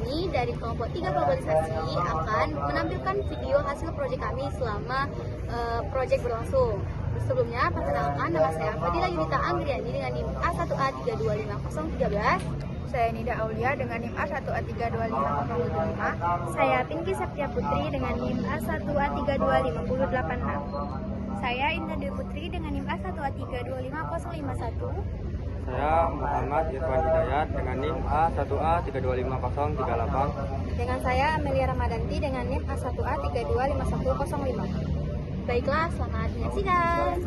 ini dari kelompok 3 globalisasi akan menampilkan video hasil proyek kami selama proyek berlangsung. Sebelumnya, perkenalkan, nama saya Fadila Yunita Anggriani dengan NIM A1A325013. Saya Nida Aulia dengan NIM A1A32505. Saya Pinky Septia Putri dengan NIM A1A32586. Saya Indah Dewi Putri dengan NIM A1A3255051. Saya Muhammad Irfan Hidayat dengan NIM A1A3255038. Dengan saya Amelia Ramadanti dengan NIM A1A3251005. Baiklah, selamat menyaksikan.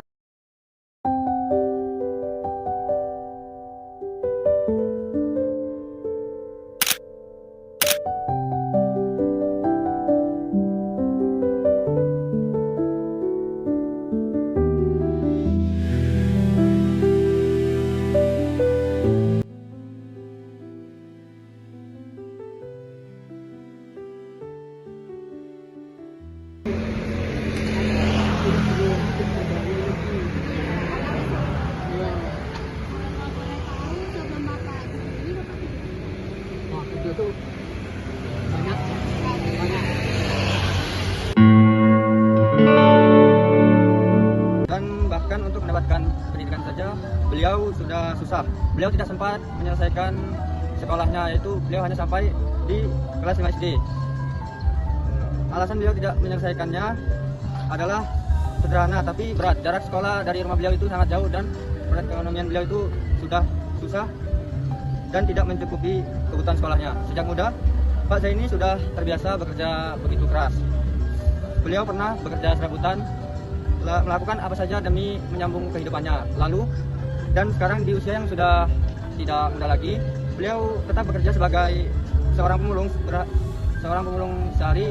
Dan bahkan untuk mendapatkan pendidikan saja beliau sudah susah. Beliau tidak sempat menyelesaikan sekolahnya, yaitu beliau hanya sampai di kelas 5 SD. Alasan beliau tidak menyelesaikannya adalah sederhana tapi berat. Jarak sekolah dari rumah beliau itu sangat jauh dan perekonomian beliau itu sudah susah dan tidak mencukupi kebutuhan sekolahnya. Sejak muda, Pak Zaini sudah terbiasa bekerja begitu keras. Beliau pernah bekerja serabutan, melakukan apa saja demi menyambung kehidupannya. Lalu, dan sekarang di usia yang sudah tidak muda lagi, beliau tetap bekerja sebagai seorang pemulung sehari.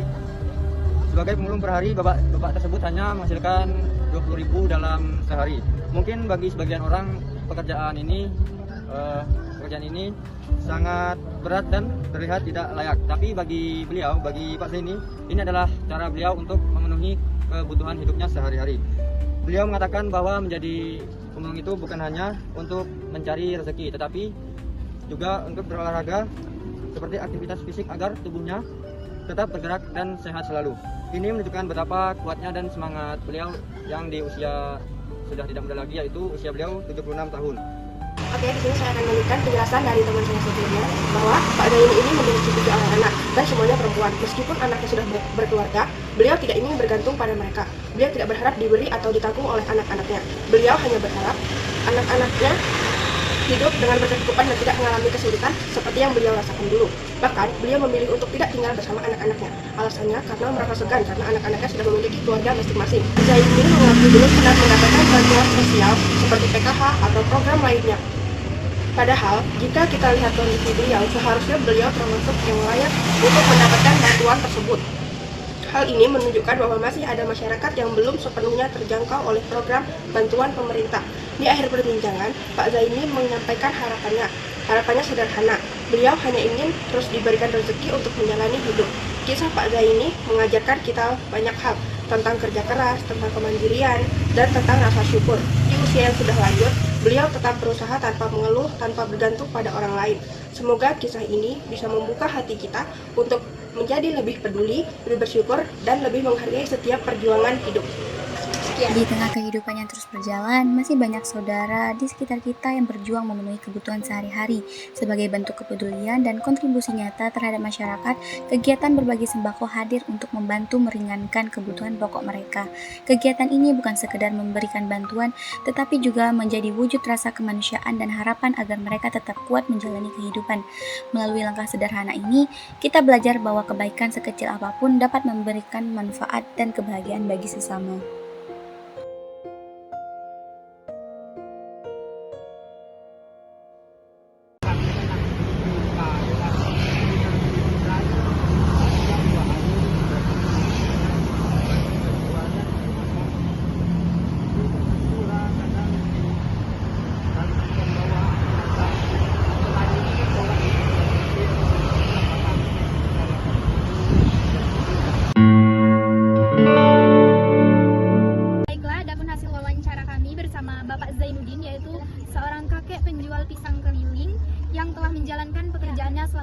Sebagai pemulung per hari, bapak tersebut hanya menghasilkan 20.000 dalam sehari. Mungkin bagi sebagian orang pekerjaan ini sangat berat dan terlihat tidak layak. Tapi bagi beliau, bagi Pak Zaini, ini adalah cara beliau untuk memenuhi kebutuhan hidupnya sehari-hari. Beliau mengatakan bahwa menjadi pemulung itu bukan hanya untuk mencari rezeki, tetapi juga untuk berolahraga seperti aktivitas fisik agar tubuhnya tetap bergerak dan sehat selalu. Ini menunjukkan betapa kuatnya dan semangat beliau yang di usia sudah tidak muda lagi, yaitu usia beliau 76 tahun. Oke, di sini saya akan memberikan penjelasan dari teman saya sebelumnya bahwa Pak Zaini ini memiliki 7 orang anak dan semuanya perempuan. Meskipun anaknya sudah berkeluarga, beliau tidak ingin bergantung pada mereka. Beliau tidak berharap diberi atau ditanggung oleh anak-anaknya. Beliau hanya berharap anak-anaknya hidup dengan berkecukupan dan tidak mengalami kesulitan seperti yang beliau rasakan dulu. Bahkan, beliau memilih untuk tidak tinggal bersama anak-anaknya. Alasannya karena merasa segan karena anak-anaknya sudah memiliki keluarga masing-masing. Zaini mengaku belum pernah mendapatkan bantuan sosial seperti PKH atau program lainnya. Padahal, jika kita lihat kondisi beliau, seharusnya beliau termasuk yang layak untuk mendapatkan bantuan tersebut. Hal ini menunjukkan bahwa masih ada masyarakat yang belum sepenuhnya terjangkau oleh program bantuan pemerintah. Di akhir perbincangan, Pak Zaini menyampaikan harapannya. Harapannya sederhana, beliau hanya ingin terus diberikan rezeki untuk menjalani hidup. Kisah Pak Zaini mengajarkan kita banyak hal tentang kerja keras, tentang kemandirian, dan tentang rasa syukur. Di usia yang sudah lanjut, beliau tetap berusaha tanpa mengeluh, tanpa bergantung pada orang lain. Semoga kisah ini bisa membuka hati kita untuk menjadi lebih peduli, lebih bersyukur, dan lebih menghargai setiap perjuangan hidup. Di tengah kehidupan yang terus berjalan, masih banyak saudara di sekitar kita yang berjuang memenuhi kebutuhan sehari-hari. Sebagai bentuk kepedulian dan kontribusi nyata terhadap masyarakat, kegiatan berbagi sembako hadir untuk membantu meringankan kebutuhan pokok mereka. Kegiatan ini bukan sekedar memberikan bantuan, tetapi juga menjadi wujud rasa kemanusiaan dan harapan agar mereka tetap kuat menjalani kehidupan. Melalui langkah sederhana ini, kita belajar bahwa kebaikan sekecil apapun dapat memberikan manfaat dan kebahagiaan bagi sesama.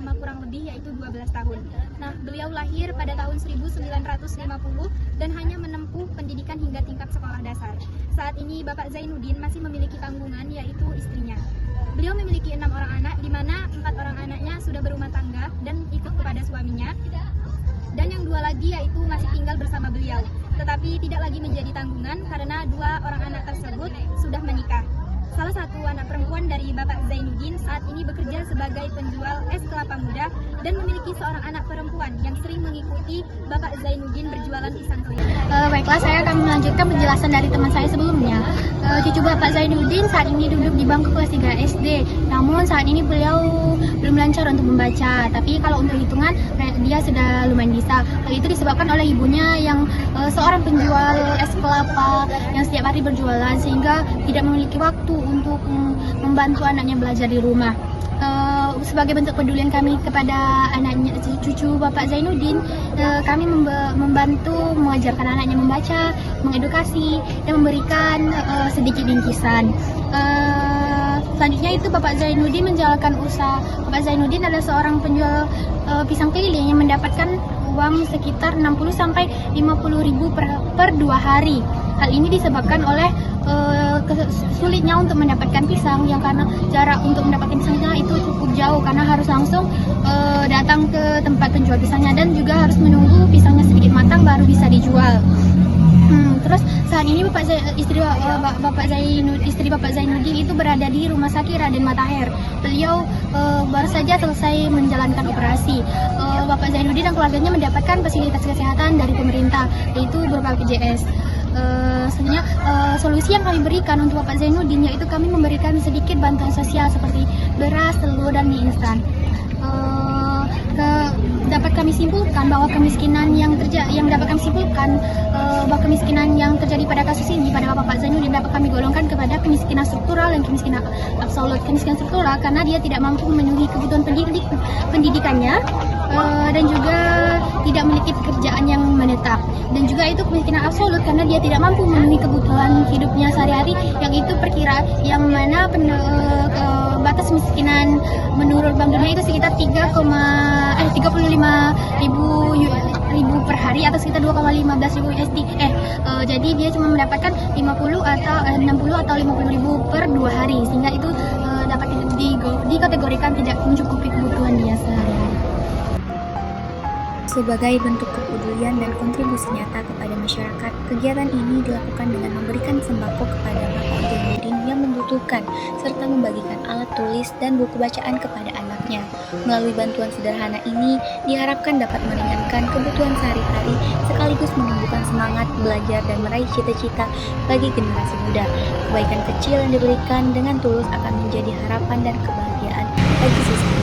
selama kurang lebih yaitu 12 tahun. Nah, beliau lahir pada tahun 1950 dan hanya menempuh pendidikan hingga tingkat sekolah dasar. Saat ini Bapak Zainuddin masih memiliki tanggungan yaitu istrinya. Beliau memiliki 6 orang anak, di mana 4 orang anaknya sudah berumah tangga dan ikut kepada suaminya. Dan yang 2 lagi yaitu masih tinggal bersama beliau, tetapi tidak lagi menjadi tanggungan karena 2 orang anak tersebut sudah menikah. Salah satu anak perempuan dari Bapak Zainuddin saat ini bekerja sebagai penjual es kelapa muda dan memiliki seorang anak perempuan yang sering mengikuti Bapak Zainuddin berjualan pisang keliling. Baiklah, saya akan melanjutkan penjelasan dari teman saya sebelumnya. Cucu Bapak Zainuddin saat ini duduk di bangku kelas 3 SD. Namun saat ini beliau belum lancar untuk membaca. Tapi kalau untuk hitungan, dia sudah lumayan bisa. Hal itu disebabkan oleh ibunya yang seorang penjual es kelapa yang setiap hari berjualan, sehingga tidak memiliki waktu untuk membantu anaknya belajar di rumah. Sebagai bentuk pedulian kami kepada anaknya, cucu Bapak Zainuddin, kami membantu mengajarkan anaknya membaca, mengedukasi, dan memberikan sedikit bingkisan. Selanjutnya itu Bapak Zainuddin menjalankan usaha. Bapak Zainuddin adalah seorang penjual pisang keliling yang mendapatkan uang sekitar 60 sampai 50 ribu per 2 hari. Hal ini disebabkan oleh sulitnya untuk mendapatkan pisang, yang karena jarak untuk mendapatkan pisangnya itu cukup jauh karena harus langsung datang ke tempat penjual pisangnya dan juga harus menunggu pisangnya sedikit matang baru bisa dijual. Terus saat ini istri Bapak Zainuddin itu berada di Rumah Sakit Raden Matahir. Beliau baru saja selesai menjalankan operasi. Bapak Zainuddin dan keluarganya mendapatkan fasilitas kesehatan dari pemerintah, yaitu berupa BPJS. Sebenarnya solusi yang kami berikan untuk Bapak Zainuddin yaitu kami memberikan sedikit bantuan sosial seperti beras, telur, dan mie instan. Dapat kami simpulkan bahwa kemiskinan yang terjadi pada kasus ini pada Bapak Zainuddin dapat kami golongkan kepada kemiskinan struktural dan kemiskinan absolut. Kemiskinan struktural karena dia tidak mampu memenuhi kebutuhan pendidikannya dan juga tidak memiliki pekerjaan yang menetap. Dan juga itu kemiskinan absolut karena dia tidak mampu memenuhi kebutuhan hidupnya sehari-hari, yang itu yang mana batas kemiskinan menurut Bank Dunia itu sekitar 35 ribu per hari atau sekitar 2,15 ribu USD. Jadi dia cuma mendapatkan 50 atau 60 atau 50 ribu per 2 hari, sehingga itu dapat dikategorikan tidak mencukupi kebutuhan dia sehari-hari. Sebagai bentuk kepedulian dan kontribusi nyata kepada masyarakat, kegiatan ini dilakukan dengan memberikan sembako kepada Bapak Zainuddin yang membutuhkan, serta membagikan alat tulis dan buku bacaan kepada anaknya. Melalui bantuan sederhana ini, diharapkan dapat meringankan kebutuhan sehari-hari, sekaligus menumbuhkan semangat belajar dan meraih cita-cita bagi generasi muda. Kebaikan kecil yang diberikan dengan tulus akan menjadi harapan dan kebahagiaan bagi siswa.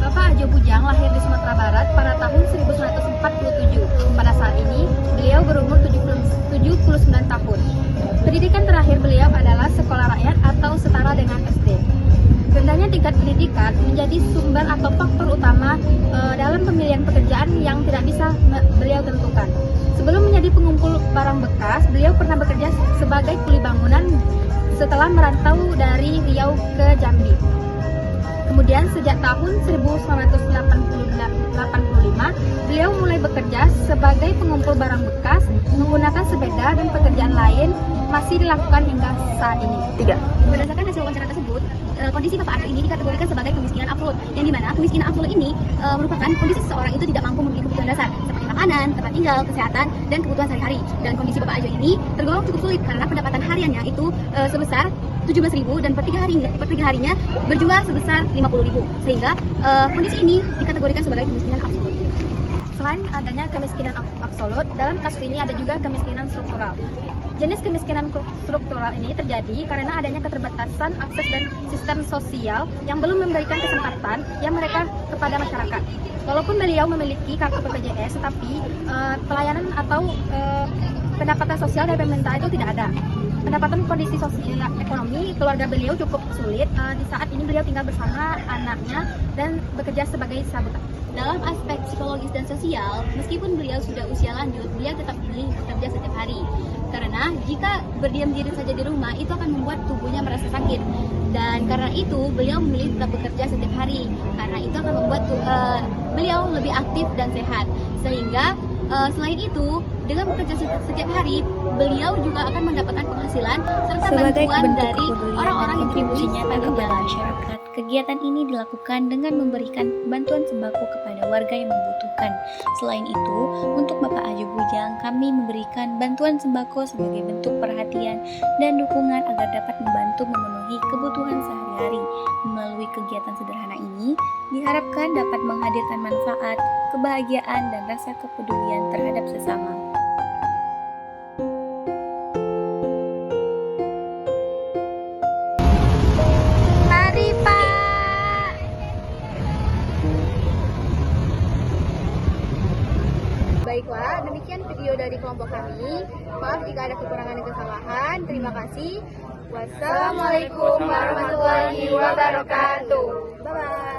Bapak Ajo Bujang lahir di Sumatera Barat pada tahun 1947. Pada saat ini, beliau berumur 79 tahun. Pendidikan terakhir beliau adalah sekolah rakyat atau setara dengan SD. Rendahnya tingkat pendidikan menjadi sumber atau faktor utama dalam pemilihan pekerjaan yang tidak bisa beliau tentukan. Sebelum menjadi pengumpul barang bekas, beliau pernah bekerja sebagai kuli bangunan setelah merantau dari Riau ke Jambi. Kemudian sejak tahun 1985, beliau mulai bekerja sebagai pengumpul barang bekas menggunakan sepeda, dan pekerjaan lain masih dilakukan hingga saat ini. Berdasarkan hasil wawancara tersebut, kondisi Bapak Ajo ini dikategorikan sebagai kemiskinan absolut, yang dimana kemiskinan absolut ini merupakan kondisi seseorang itu tidak mampu memenuhi kebutuhan dasar seperti makanan, tempat tinggal, kesehatan, dan kebutuhan sehari-hari. Dan kondisi Bapak Ajo ini tergolong cukup sulit karena pendapatan hariannya itu sebesar 17.000 dan per 3 harinya berjual sebesar 50.000, sehingga kondisi ini dikategorikan sebagai kemiskinan absolut. Selain adanya kemiskinan absolut, dalam kasus ini ada juga kemiskinan struktural. Jenis kemiskinan struktural ini terjadi karena adanya keterbatasan akses dan sistem sosial yang belum memberikan kesempatan yang mereka kepada masyarakat. Walaupun beliau memiliki kartu BPJS, tetapi pelayanan atau pendapatan sosial dari pemerintah itu tidak ada. pendapatan kondisi sosial ekonomi keluarga beliau cukup sulit. Di saat ini beliau tinggal bersama anaknya dan bekerja sebagai sabotase. Dalam aspek psikologis dan sosial, meskipun beliau sudah usia lanjut, beliau tetap memilih bekerja setiap hari. Karena jika berdiam diri saja di rumah, itu akan membuat tubuhnya merasa sakit. Dan karena itu, beliau memilih tetap bekerja setiap hari. Karena itu akan membuat beliau lebih aktif dan sehat. Sehingga selain itu, dengan bekerja setiap hari, beliau juga akan mendapatkan penghasilan serta Sebagai bantuan bentuk dari kepedulian orang-orang dan yang kontribusi nyata sepanjang kepada jalan. masyarakat, kegiatan ini dilakukan dengan memberikan bantuan sembako kepada warga yang membutuhkan. Selain itu, untuk Bapak Ajo Bujang, kami memberikan bantuan sembako sebagai bentuk perhatian dan dukungan agar dapat membantu memenuhi kebutuhan sehari-hari. Melalui kegiatan sederhana ini, diharapkan dapat menghadirkan manfaat, kebahagiaan, dan rasa kepedulian terhadap sesama. Mari Pak. Baiklah, demikian video dari kelompok kami. Maaf jika ada kekurangan dan kesalahan. Terima kasih. Wassalamualaikum warahmatullahi wabarakatuh. Bye-bye.